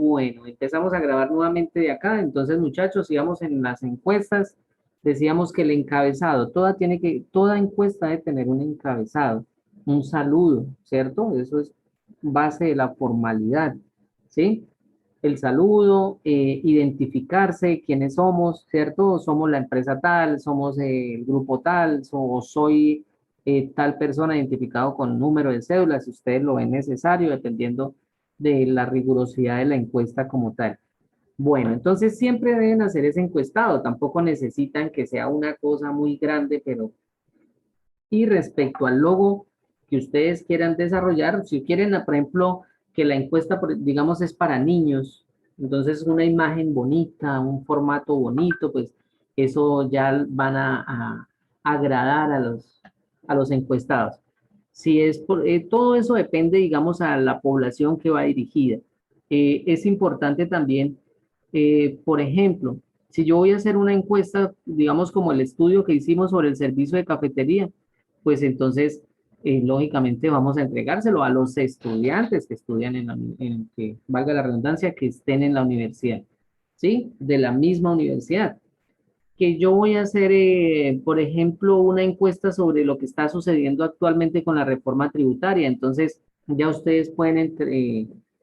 Bueno, empezamos a grabar nuevamente de acá. Entonces, muchachos, sigamos en las encuestas. Decíamos que el encabezado, toda encuesta debe tener un encabezado, un saludo, ¿cierto? Eso es base de la formalidad, ¿sí? El saludo, identificarse, quiénes somos, ¿cierto? Somos la empresa tal, somos el grupo tal, o soy tal persona identificado con número de cédula, si ustedes lo ven necesario, dependiendo de la rigurosidad de la encuesta como tal. Bueno, entonces siempre deben hacer ese encuestado, tampoco necesitan que sea una cosa muy grande, pero y respecto al logo que ustedes quieran desarrollar, si quieren, por ejemplo, que la encuesta, digamos, es para niños, entonces una imagen bonita, un formato bonito, pues eso ya van a agradar a los encuestados. Si es todo eso depende, digamos, a la población que va dirigida. Es importante también, por ejemplo, si yo voy a hacer una encuesta, digamos, como el estudio que hicimos sobre el servicio de cafetería, pues entonces, lógicamente, vamos a entregárselo a los estudiantes que estudian que valga la redundancia, que estén en la universidad, ¿sí? De la misma universidad. Que yo voy a hacer, por ejemplo, una encuesta sobre lo que está sucediendo actualmente con la reforma tributaria. Entonces, ya ustedes pueden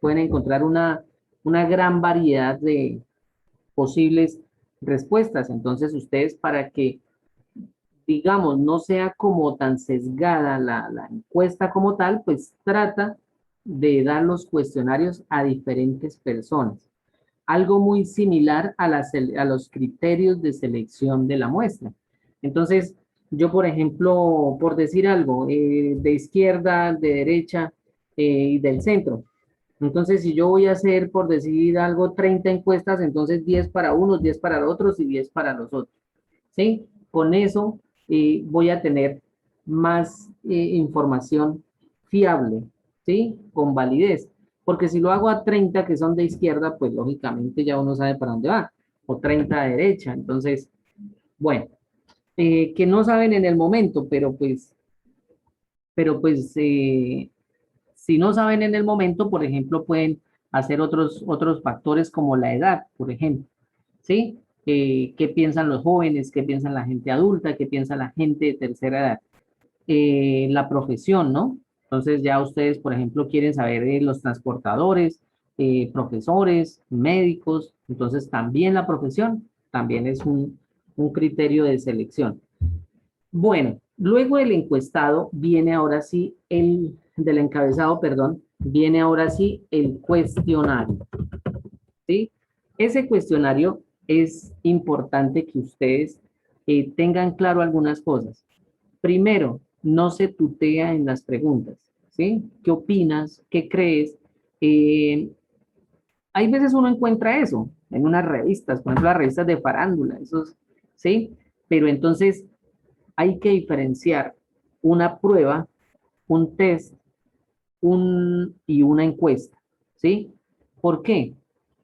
encontrar una gran variedad de posibles respuestas. Entonces, ustedes para que digamos, no sea como tan sesgada la encuesta como tal, pues trata de dar los cuestionarios a diferentes personas. Algo muy similar a los criterios de selección de la muestra. Entonces, yo, por ejemplo, por decir algo, de izquierda, de derecha y del centro. Entonces, si yo voy a hacer, por decir algo, 30 encuestas, entonces 10 para unos, 10 para otros y 10 para los otros. ¿Sí? Con eso voy a tener más información fiable, ¿sí? Con validez. Porque si lo hago a 30 que son de izquierda, pues lógicamente ya uno sabe para dónde va, o 30 de derecha. Entonces, bueno, que no saben en el momento, pero pues, si no saben en el momento, por ejemplo, pueden hacer otros factores como la edad, por ejemplo. ¿Sí? ¿Qué piensan los jóvenes? ¿Qué piensan la gente adulta? ¿Qué piensa la gente de tercera edad? La profesión, ¿no? Entonces ya ustedes, por ejemplo, quieren saber de los transportadores, profesores, médicos, entonces también la profesión también es un criterio de selección. Bueno, luego del encuestado viene ahora sí del encabezado, perdón, viene ahora sí el cuestionario. ¿Sí? Ese cuestionario es importante que ustedes tengan claro algunas cosas. Primero, no se tutea en las preguntas, ¿sí? ¿Qué opinas? ¿Qué crees? Eh, Hay veces uno encuentra eso en unas revistas, por ejemplo, las revistas de farándula, esos, ¿sí? Pero entonces hay que diferenciar una prueba, un test y una encuesta, ¿sí? ¿Por qué?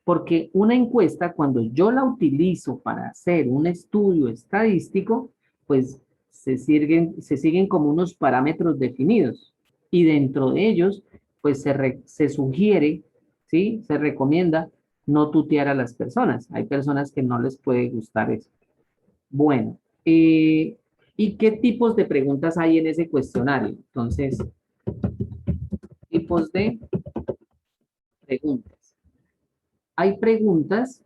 Porque una encuesta, cuando yo la utilizo para hacer un estudio estadístico, pues se siguen como unos parámetros definidos y dentro de ellos, pues se sugiere, ¿sí? Se recomienda no tutear a las personas. Hay personas que no les puede gustar eso. Bueno, ¿y qué tipos de preguntas hay en ese cuestionario? Entonces, tipos de preguntas. Hay preguntas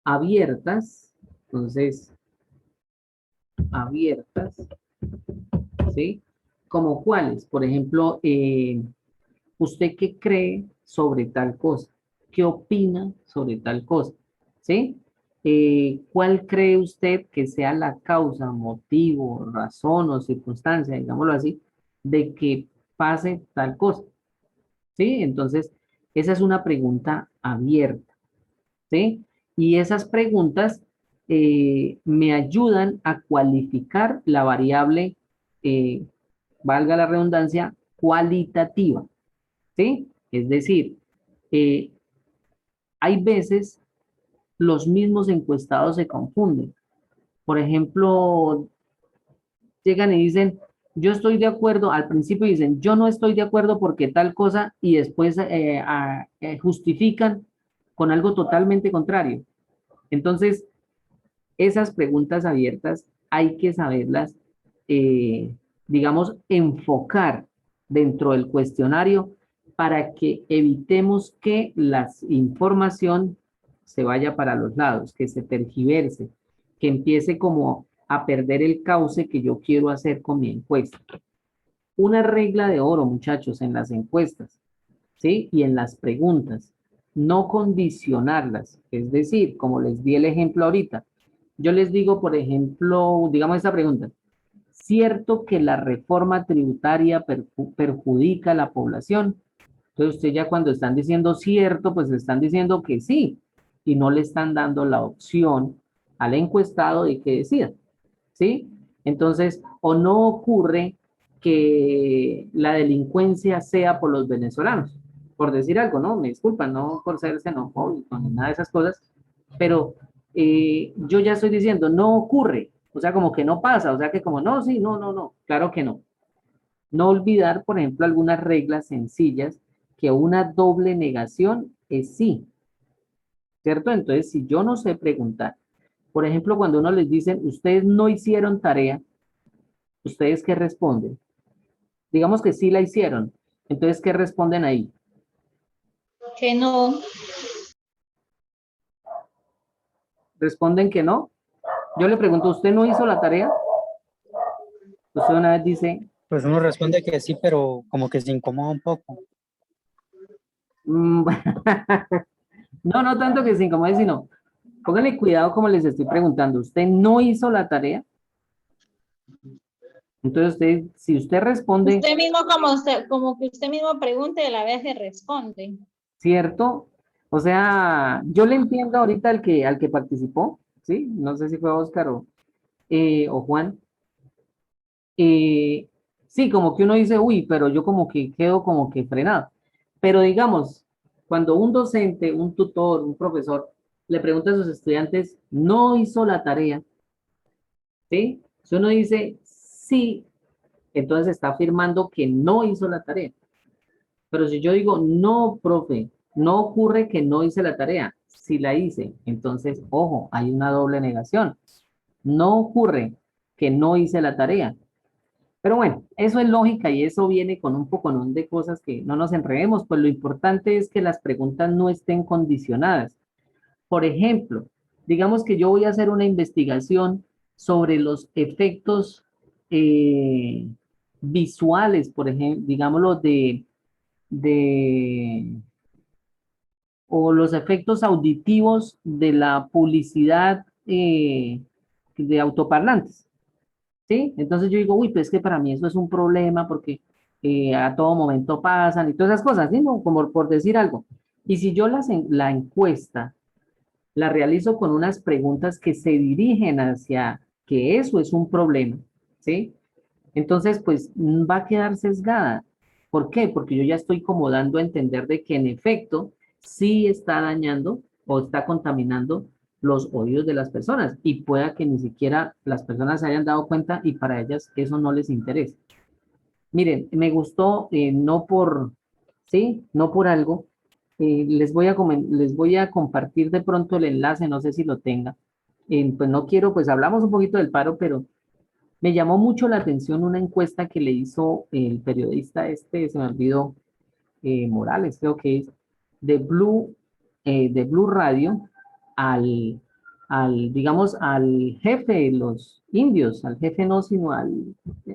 abiertas, entonces, abiertas, ¿sí? Como cuáles, por ejemplo, ¿usted qué cree sobre tal cosa? ¿Qué opina sobre tal cosa? ¿Sí? ¿Cuál cree usted que sea la causa, motivo, razón o circunstancia, digámoslo así, de que pase tal cosa? ¿Sí? Entonces, esa es una pregunta abierta. ¿Sí? Y esas preguntas me ayudan a cualificar la variable, eh, valga la redundancia, cualitativa, ¿sí? Es decir, eh, hay veces los mismos encuestados se confunden. Por ejemplo, llegan y dicen, yo estoy de acuerdo, al principio dicen, yo no estoy de acuerdo porque tal cosa, y después justifican con algo totalmente contrario. Entonces, esas preguntas abiertas hay que saberlas, eh, digamos, enfocar dentro del cuestionario para que evitemos que la información se vaya para los lados, que se tergiverse, que empiece como a perder el cauce que yo quiero hacer con mi encuesta. Una regla de oro, muchachos, en las encuestas, ¿sí? Y en las preguntas, no condicionarlas. Es decir, como les di el ejemplo ahorita, yo les digo, por ejemplo, digamos esta pregunta, ¿cierto que la reforma tributaria perjudica a la población? Entonces usted ya cuando están diciendo cierto, pues están diciendo que sí, y no le están dando la opción al encuestado de que decida, ¿sí? Entonces, o no ocurre que la delincuencia sea por los venezolanos, por decir algo, ¿no? Me disculpan, no por ser xenofóbico ni nada de esas cosas, pero yo ya estoy diciendo, no ocurre, o sea, como que no pasa, o sea, que como no, sí, no, no, no, claro que no. No olvidar, por ejemplo, algunas reglas sencillas, que una doble negación es sí, ¿cierto? Entonces, si yo no sé preguntar, por ejemplo, cuando uno les dice, ustedes no hicieron tarea, ¿ustedes qué responden? Digamos que sí la hicieron, entonces, ¿qué responden ahí? Que no. ¿Responden que no? Yo le pregunto, ¿usted no hizo la tarea? Usted una vez dice, Pues uno responde que sí, pero como que se incomoda un poco. mm, no, no tanto que se incomode, sino, pónganle cuidado como les estoy preguntando, ¿usted no hizo la tarea? Entonces, si usted responde, Usted mismo, como que usted mismo pregunte y a la vez le responde. ¿cierto? O sea, yo le entiendo ahorita al que participó, ¿sí? No sé si fue Oscar o Juan. Sí, como que uno dice, uy, pero yo como que quedo como que frenado. Pero digamos, cuando un docente, un tutor, un profesor le pregunta a sus estudiantes, no hizo la tarea, ¿sí? Si uno dice sí, entonces está afirmando que no hizo la tarea. Pero si yo digo, no, profe, no ocurre que no hice la tarea, si la hice, entonces, ojo, hay una doble negación. No ocurre que no hice la tarea. Pero bueno, eso es lógica y eso viene con un poco de cosas que no nos enredemos, pues lo importante es que las preguntas no estén condicionadas. Por ejemplo, digamos que yo voy a hacer una investigación sobre los efectos eh, visuales, por ejemplo, digámoslo, de o los efectos auditivos de la publicidad de autoparlantes, ¿sí? Entonces yo digo, uy, pues es que para mí eso es un problema porque a todo momento pasan y todas esas cosas, ¿sí? ¿No? Como por decir algo. Y si yo la encuesta la realizo con unas preguntas que se dirigen hacia que eso es un problema, ¿sí? Entonces, pues va a quedar sesgada. ¿Por qué? Porque yo ya estoy como dando a entender de que en efecto sí está dañando o está contaminando los oídos de las personas y pueda que ni siquiera las personas se hayan dado cuenta y para ellas eso no les interesa. Miren, me gustó, no por, sí, no por algo. Les voy a compartir de pronto el enlace, no sé si lo tenga. Pues no quiero, pues hablamos un poquito del paro, pero me llamó mucho la atención una encuesta que le hizo el periodista este, se me olvidó, Morales, creo que es, de Blue Radio, al, digamos, al jefe de los indios, al jefe no, sino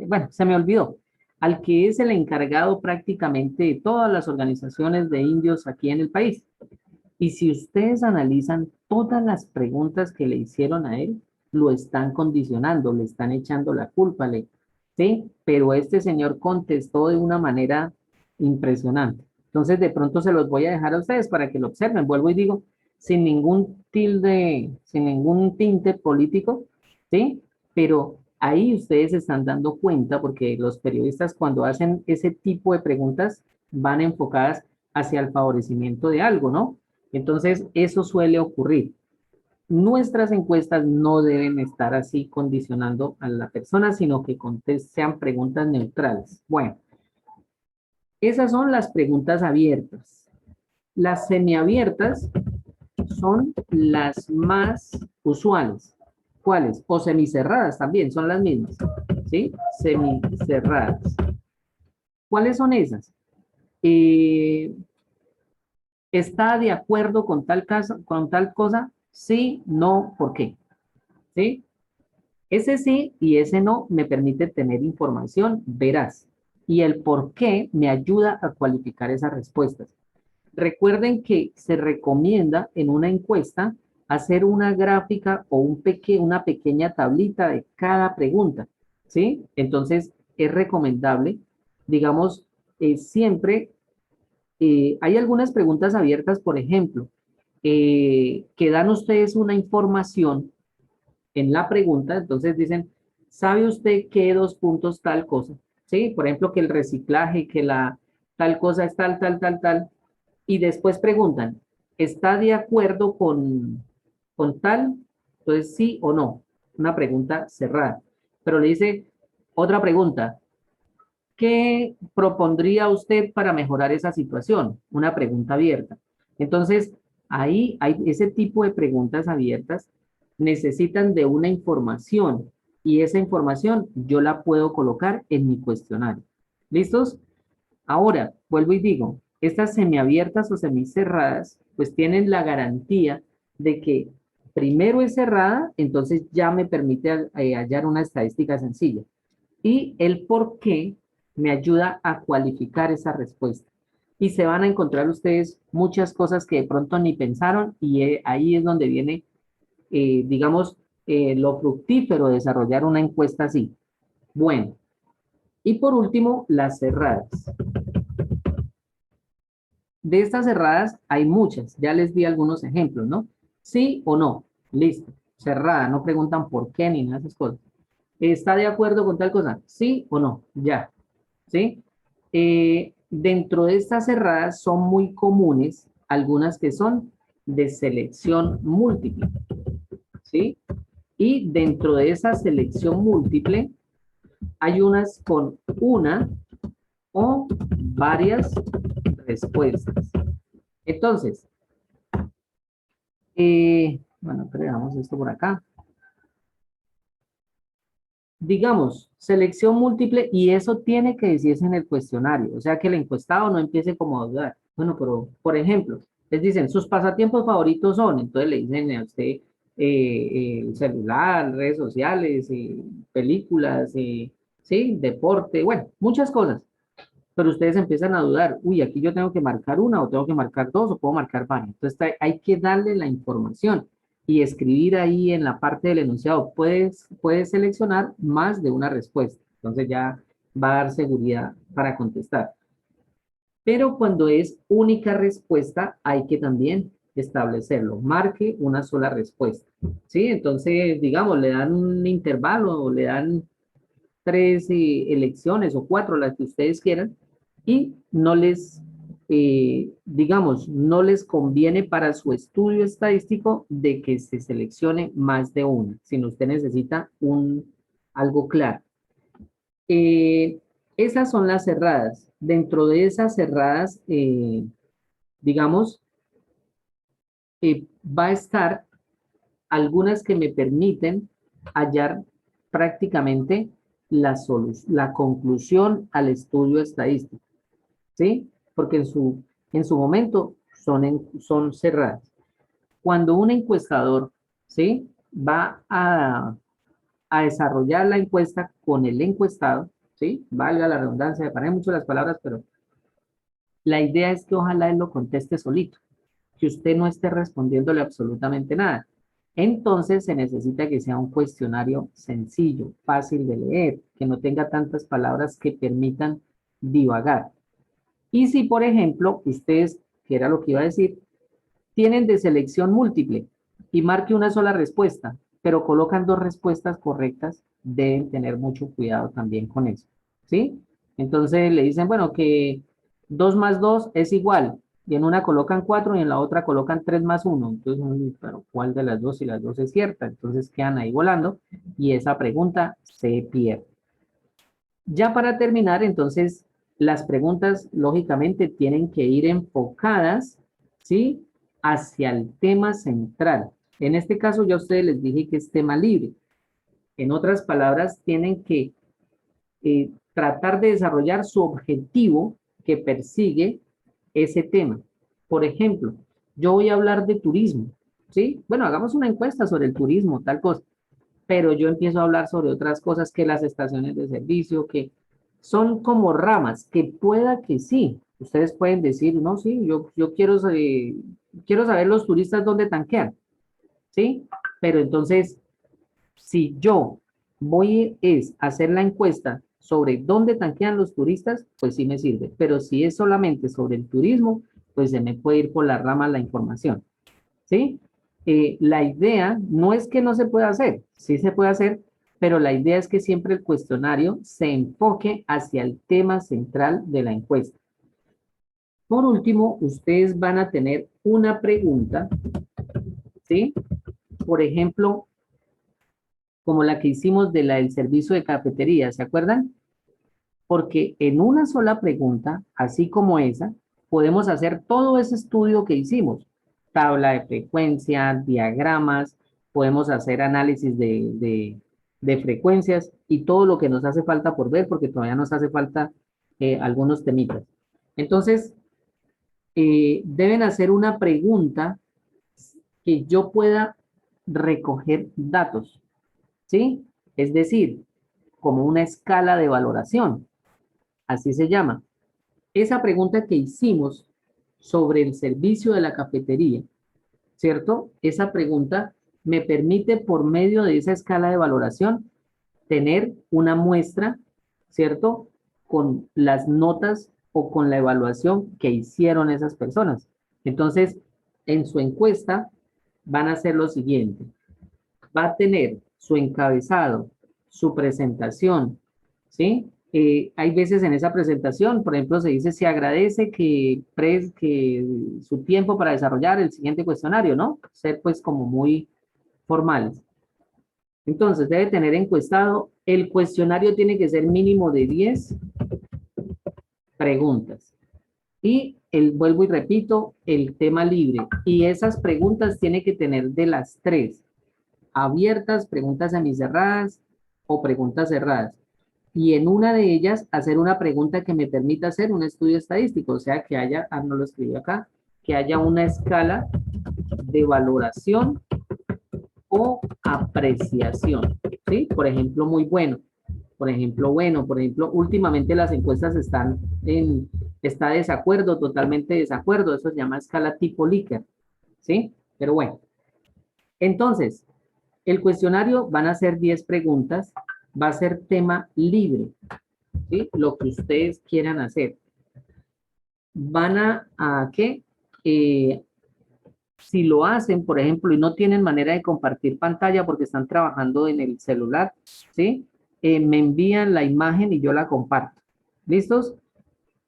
bueno, se me olvidó, al que es el encargado prácticamente de todas las organizaciones de indios aquí en el país. Y si ustedes analizan todas las preguntas que le hicieron a él, lo están condicionando, le están echando la culpa, ¿sí? Pero este señor contestó de una manera impresionante. Entonces, de pronto se los voy a dejar a ustedes para que lo observen. Vuelvo y digo, sin ningún tilde, sin ningún tinte político, ¿sí? Pero ahí ustedes se están dando cuenta, porque los periodistas cuando hacen ese tipo de preguntas van enfocadas hacia el favorecimiento de algo, ¿no? Entonces, eso suele ocurrir. nuestras encuestas no deben estar así condicionando a la persona, sino que sean preguntas neutrales. Bueno, esas son las preguntas abiertas. Las semiabiertas son las más usuales. ¿Cuáles? O semicerradas también, son las mismas. ¿Sí? Semicerradas. ¿Cuáles son esas? ¿Está de acuerdo con tal caso, con tal cosa? Sí, no, ¿por qué? ¿Sí? Ese sí y ese no me permite tener información veraz. Y el por qué me ayuda a cualificar esas respuestas. Recuerden que se recomienda en una encuesta hacer una gráfica o una pequeña tablita de cada pregunta, ¿sí? Entonces, es recomendable, digamos, siempre, hay algunas preguntas abiertas, por ejemplo, que dan ustedes una información en la pregunta, entonces dicen, ¿sabe usted qué dos puntos tal cosa? ¿Sí? Por ejemplo, que el reciclaje, que la tal cosa es tal, tal, tal, tal, y después preguntan, ¿está de acuerdo con tal? Entonces, sí o no. Una pregunta cerrada. Pero le dice otra pregunta. ¿Qué propondría usted para mejorar esa situación? Una pregunta abierta. Entonces, ahí hay ese tipo de preguntas abiertas necesitan de una información y esa información yo la puedo colocar en mi cuestionario. ¿Listos? Ahora, vuelvo y digo, estas semiabiertas o semicerradas, pues tienen la garantía de que primero es cerrada, entonces ya me permite hallar una estadística sencilla. Y el por qué me ayuda a cualificar esa respuesta. Y se van a encontrar ustedes muchas cosas que de pronto ni pensaron y ahí es donde viene, digamos, lo fructífero de desarrollar una encuesta así. Bueno, y por último, las cerradas. De estas cerradas hay muchas, ya les di algunos ejemplos, ¿no? Sí o no, listo, cerrada, no preguntan por qué ni nada de esas cosas. ¿Está de acuerdo con tal cosa? Sí o no, ya, ¿sí? Dentro de estas cerradas son muy comunes algunas que son de selección múltiple, ¿sí? Y dentro de esa selección múltiple hay unas con una o varias respuestas. Entonces, bueno, agregamos esto por acá. Digamos, selección múltiple y eso tiene que decirse en el cuestionario. O sea, que el encuestado no empiece como a dudar. Bueno, pero, por ejemplo, les dicen, sus pasatiempos favoritos son, entonces le dicen a usted el celular, redes sociales, películas, sí, deporte, bueno, muchas cosas. Pero ustedes empiezan a dudar, uy, aquí yo tengo que marcar una o tengo que marcar dos o puedo marcar varias. Entonces hay que darle la información y escribir ahí en la parte del enunciado. Puedes seleccionar más de una respuesta. Entonces ya va a dar seguridad para contestar. Pero cuando es única respuesta, hay que también establecerlo. Marque una sola respuesta. ¿Sí? Entonces, digamos, le dan un intervalo o le dan tres elecciones o cuatro, las que ustedes quieran, y no les, digamos, no les conviene para su estudio estadístico de que se seleccione más de una, sino usted necesita algo claro. Eh, Esas son las cerradas. Dentro de esas cerradas, digamos, va a estar algunas que me permiten hallar prácticamente la conclusión al estudio estadístico, ¿sí? Porque en su momento son cerradas. Cuando un encuestador, ¿sí? Va a desarrollar la encuesta con el encuestado, ¿sí? Valga la redundancia, me parecen mucho las palabras, pero la idea es que ojalá él lo conteste solito, que usted no esté respondiéndole absolutamente nada. Entonces se necesita que sea un cuestionario sencillo, fácil de leer, que no tenga tantas palabras que permitan divagar. Y si, por ejemplo, ustedes, que era lo que iba a decir, tienen de selección múltiple y marque una sola respuesta, pero colocan dos respuestas correctas, deben tener mucho cuidado también con eso, ¿sí? Entonces le dicen, bueno, que 2 más 2 es igual, Y en una colocan 4 y en la otra colocan 3 más 1. Entonces, pero ¿cuál de las dos? Si las dos es cierta. Entonces quedan ahí volando y esa pregunta se pierde. Ya para terminar, entonces, las preguntas lógicamente tienen que ir enfocadas, ¿sí? Hacia el tema central. En este caso, ya a ustedes les dije que es tema libre. En otras palabras, tienen que tratar de desarrollar su objetivo que persigue ese tema. Por ejemplo, yo voy a hablar de turismo, ¿sí? Bueno, hagamos una encuesta sobre el turismo, tal cosa, pero yo empiezo a hablar sobre otras cosas que las estaciones de servicio, que son como ramas, que pueda que sí. Ustedes pueden decir, no, sí, yo quiero saber los turistas dónde tanquean, ¿sí? Pero entonces, si yo voy a hacer la encuesta sobre dónde tanquean los turistas, pues sí me sirve. Pero si es solamente sobre el turismo, pues se me puede ir por la rama la información. ¿Sí? La idea no es que no se pueda hacer, sí se puede hacer, pero la idea es que siempre el cuestionario se enfoque hacia el tema central de la encuesta. Por último, ustedes van a tener una pregunta, ¿sí? Por ejemplo, como la que hicimos de del servicio de cafetería, ¿se acuerdan? Porque en una sola pregunta, así como esa, podemos hacer todo ese estudio que hicimos. Tabla de frecuencia, diagramas, podemos hacer análisis de frecuencias y todo lo que nos hace falta por ver, porque todavía nos hace falta algunos temitas. Entonces, deben hacer una pregunta que yo pueda recoger datos, ¿sí? Es decir, como una escala de valoración, así se llama. Esa pregunta que hicimos sobre el servicio de la cafetería, ¿cierto? Esa pregunta me permite, por medio de esa escala de valoración, tener una muestra, ¿cierto? Con las notas o con la evaluación que hicieron esas personas. Entonces, en su encuesta van a hacer lo siguiente. Va a tener su encabezado, su presentación, ¿sí? Hay veces en esa presentación, por ejemplo, se dice, se agradece que su tiempo para desarrollar el siguiente cuestionario, ¿no? Ser pues como muy formales. Entonces, debe tener encuestado, el cuestionario tiene que ser mínimo de 10 preguntas. Y vuelvo y repito, el tema libre. Y esas preguntas tiene que tener de las tres: abiertas, preguntas semicerradas o preguntas cerradas. Y en una de ellas hacer una pregunta que me permita hacer un estudio estadístico, o sea, que haya, no lo escribí acá, que haya una escala de valoración o apreciación, ¿sí? Por ejemplo, muy bueno. Por ejemplo, bueno, por ejemplo, últimamente las encuestas está desacuerdo, totalmente desacuerdo, eso se llama escala tipo Likert, ¿sí? Pero bueno, entonces, el cuestionario van a ser 10 preguntas, va a ser tema libre, ¿sí? Lo que ustedes quieran hacer. Van a ¿qué? Si lo hacen, por ejemplo, y no tienen manera de compartir pantalla porque están trabajando en el celular, ¿sí? Me envían la imagen y yo la comparto. ¿Listos?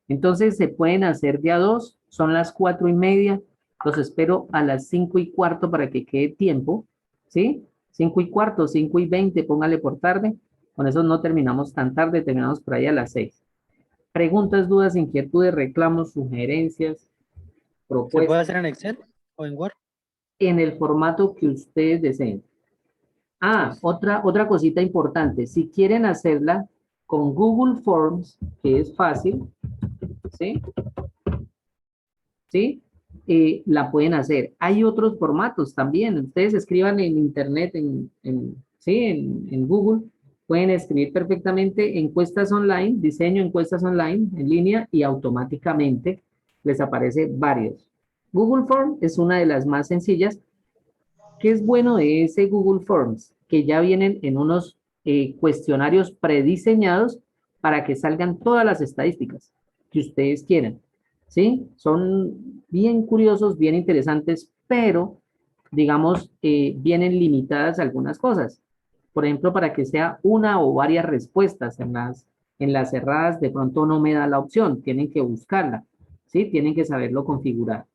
Entonces se pueden hacer de a dos, son las 4:30. Los espero a las 5:15 para que quede tiempo, ¿sí? 5:15, 5:20, póngale por tarde. Con eso no terminamos tan tarde, terminamos por ahí a las 6. Preguntas, dudas, inquietudes, reclamos, sugerencias, ¿Se puede propuestas, hacer en Excel o en Word? en el formato que ustedes deseen. Ah, Listo. otra cosita importante. Si quieren hacerla con Google Forms, que es fácil, ¿sí? ¿Sí? La pueden hacer. Hay otros formatos también. Ustedes escriban en internet, ¿sí? En Google, pueden escribir perfectamente encuestas online, diseño encuestas online en línea y automáticamente les aparece varios. Google Form es una de las más sencillas. ¿Qué es bueno de ese Google Forms? Que ya vienen en unos cuestionarios prediseñados para que salgan todas las estadísticas que ustedes quieran. ¿Sí? Son bien curiosos, bien interesantes, pero, digamos, vienen limitadas algunas cosas. Por ejemplo, para que sea una o varias respuestas en las cerradas, de pronto no me da la opción, tienen que buscarla. ¿sí? Tienen que saberlo configurar.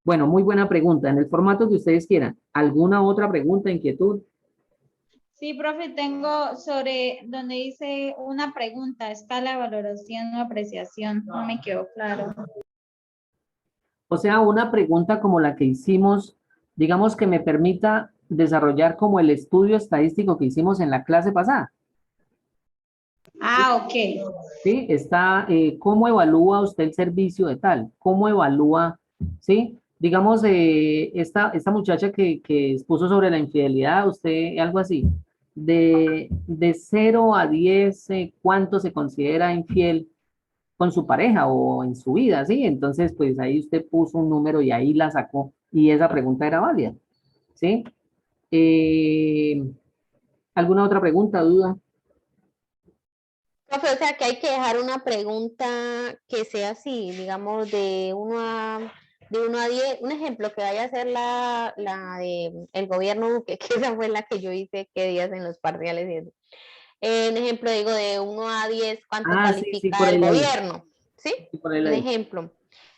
Bueno, muy buena pregunta. En el formato que ustedes quieran. ¿Alguna otra pregunta, inquietud? Sí, profe, tengo sobre donde dice una pregunta, escala, valoración o apreciación. No me quedó claro. O sea, una pregunta como la que hicimos, digamos que me permita desarrollar como el estudio estadístico que hicimos en la clase pasada. Ah, ok. ¿Sí? Está, ¿cómo evalúa usted el servicio de tal? ¿Cómo evalúa, sí? Digamos, esta muchacha que expuso sobre la infidelidad, usted, algo así, de 0 a 10, ¿cuánto se considera infiel con su pareja o en su vida, ¿sí? Entonces, pues ahí usted puso un número y ahí la sacó y esa pregunta era válida, ¿sí? Eh, ¿Alguna otra pregunta, duda? Profe, o sea que hay que dejar una pregunta que sea así, digamos, de 1 a 10. Un ejemplo que vaya a ser la de el gobierno Duque, que esa fue la que yo hice qué días en los parciales y eso. Un ejemplo, digo, de 1 a 10, ¿cuánto Ah, sí, sí, por califica ahí el la vi, gobierno? ¿Sí? sí, por ahí la Un vi. ejemplo.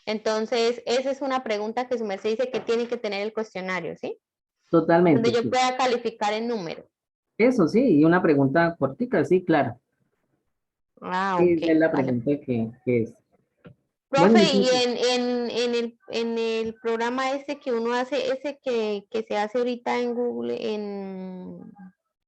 Entonces, esa es una pregunta que su merced dice que tiene que tener el cuestionario, ¿sí? Donde Totalmente, yo sí. pueda calificar en número. Eso sí, y una pregunta cortica, sí, claro. Ah, ok, Esa es la vale. pregunta que es. Bueno, Profe, y entonces, en el programa ese que uno hace, ese que se hace ahorita en Google,